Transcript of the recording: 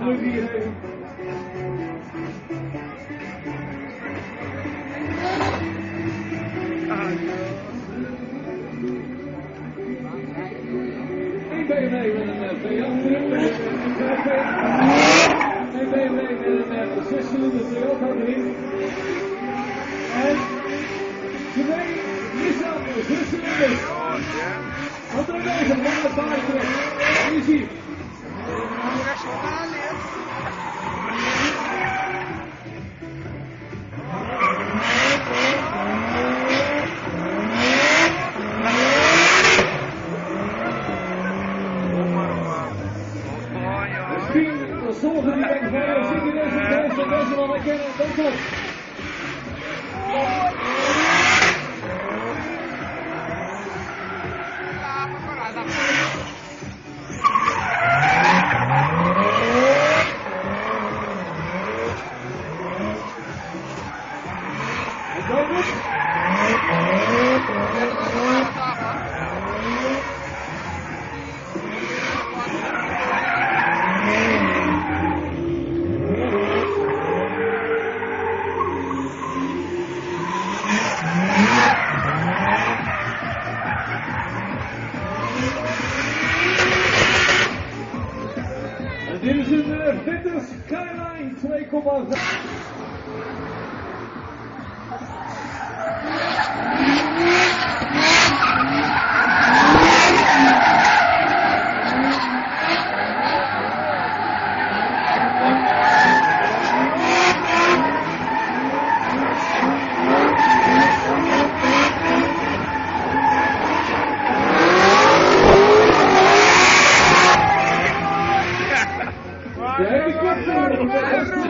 Druk hier even. Eén BMW met een V8-truck. Eén BMW met een 6-cilinder Toyota erin. En 2 Nissan 6-cilinders. Wat er deze van het paardje. Easy. Sommigen die denken van, zie je deze prijs van deze wel herkennen, dat klopt. En dat is... Dit is een Vintage Skyline 2,5. De helikopter!